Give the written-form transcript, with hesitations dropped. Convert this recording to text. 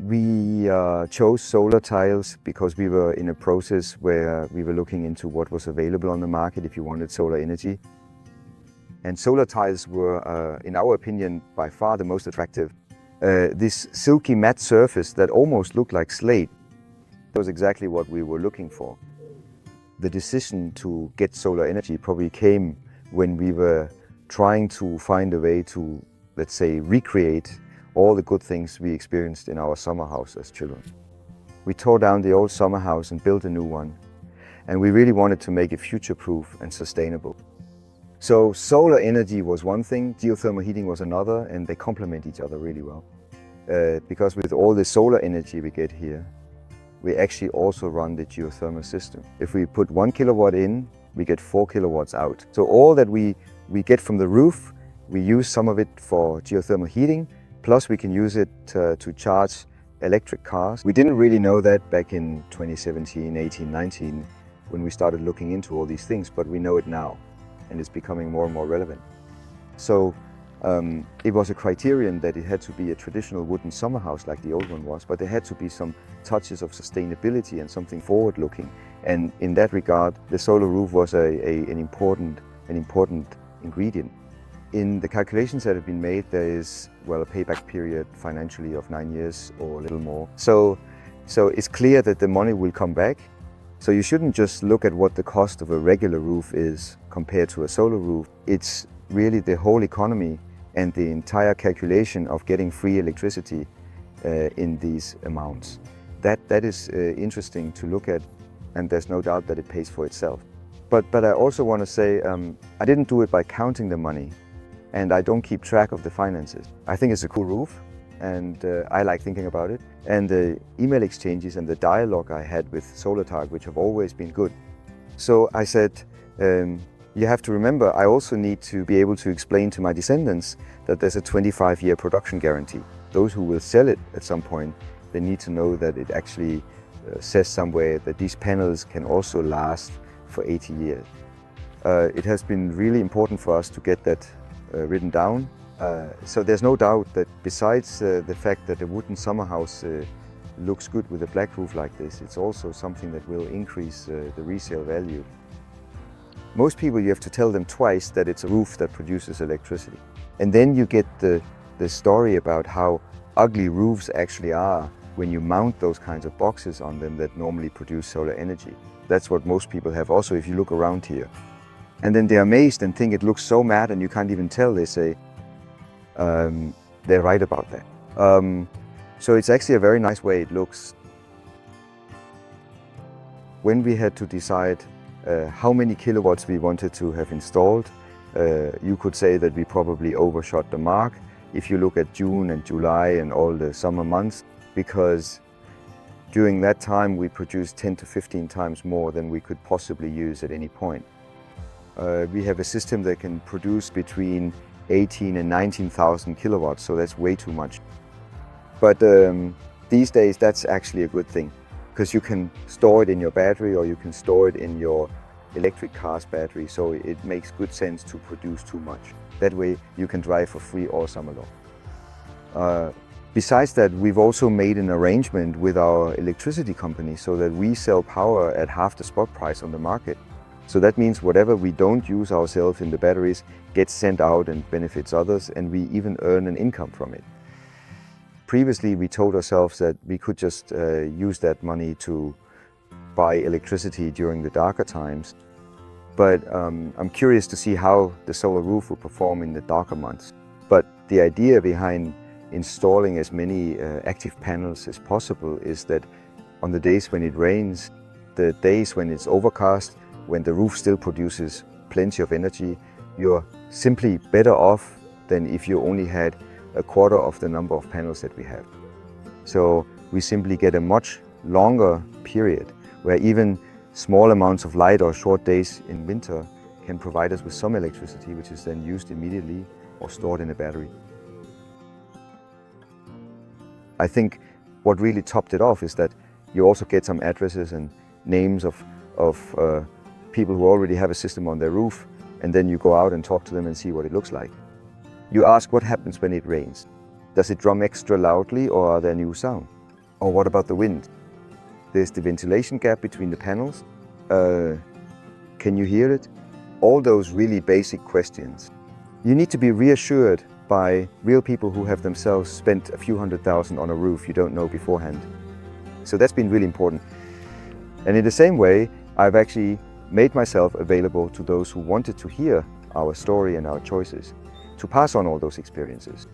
We chose solar tiles because we were in a process where we were looking into what was available on the market if you wanted solar energy. And solar tiles were, in our opinion, by far the most attractive. This silky matte surface that almost looked like slate was exactly what we were looking for. The decision to get solar energy probably came when we were trying to find a way to, let's say, recreate all the good things we experienced in our summer house as children. We tore down the old summer house and built a new one. And we really wanted to make it future-proof and sustainable. So solar energy was one thing, geothermal heating was another, and they complement each other really well. Because with all the solar energy we get here, we actually also run the geothermal system. If we put 1 kilowatt in, we get 4 kilowatts out. So all that we get from the roof, we use some of it for geothermal heating, plus we can use it to charge electric cars. We didn't really know that back in 2017, 18, 19, when we started looking into all these things, but we know it now, and it's becoming more and more relevant. So it was a criterion that it had to be a traditional wooden summer house like the old one was, but there had to be some touches of sustainability and something forward-looking. And in that regard, the solar roof was an important ingredient. In the calculations that have been made, there is, well, a payback period financially of 9 years or a little more. So it's clear that the money will come back. So you shouldn't just look at what the cost of a regular roof is compared to a solar roof. It's really the whole economy and the entire calculation of getting free electricity in these amounts. That is interesting to look at, and there's no doubt that it pays for itself. But I also want to say, I didn't do it by counting the money, and I don't keep track of the finances. I think it's a cool roof, and I like thinking about it. And the email exchanges and the dialogue I had with Solartag, which have always been good. So I said, you have to remember, I also need to be able to explain to my descendants that there's a 25-year production guarantee. Those who will sell it at some point, they need to know that it actually says somewhere that these panels can also last for 80 years. It has been really important for us to get that written down. So there's no doubt that besides the fact that a wooden summer house looks good with a black roof like this, it's also something that will increase the resale value. Most people, you have to tell them twice that it's a roof that produces electricity. And then you get the story about how ugly roofs actually are when you mount those kinds of boxes on them that normally produce solar energy. That's what most people have also if you look around here. And then they're amazed and think it looks so mad and you can't even tell. They say, they're right about that. So it's actually a very nice way it looks. When we had to decide how many kilowatts we wanted to have installed, you could say that we probably overshot the mark if you look at June and July and all the summer months, because during that time we produced 10 to 15 times more than we could possibly use at any point. We have a system that can produce between 18 and 19,000 kilowatts, so that's way too much. But these days that's actually a good thing, because you can store it in your battery or you can store it in your electric car's battery, so it makes good sense to produce too much. That way you can drive for free all summer long. Besides that, we've also made an arrangement with our electricity company so that we sell power at half the spot price on the market. So that means whatever we don't use ourselves in the batteries gets sent out and benefits others, and we even earn an income from it. Previously, we told ourselves that we could just use that money to buy electricity during the darker times. But I'm curious to see how the solar roof will perform in the darker months. But the idea behind installing as many active panels as possible is that on the days when it rains, the days when it's overcast, when the roof still produces plenty of energy, you're simply better off than if you only had a quarter of the number of panels that we have. So we simply get a much longer period where even small amounts of light or short days in winter can provide us with some electricity, which is then used immediately or stored in a battery. I think what really topped it off is that you also get some addresses and names of people who already have a system on their roof, and then you go out and talk to them and see what it looks like. You ask what happens when it rains. Does it drum extra loudly or are there new sound? Or what about the wind? There's the ventilation gap between the panels. Can you hear it? All those really basic questions. You need to be reassured by real people who have themselves spent a few $100,000 on a roof you don't know beforehand. So that's been really important. And in the same way, I've actually made myself available to those who wanted to hear our story and our choices, to pass on all those experiences.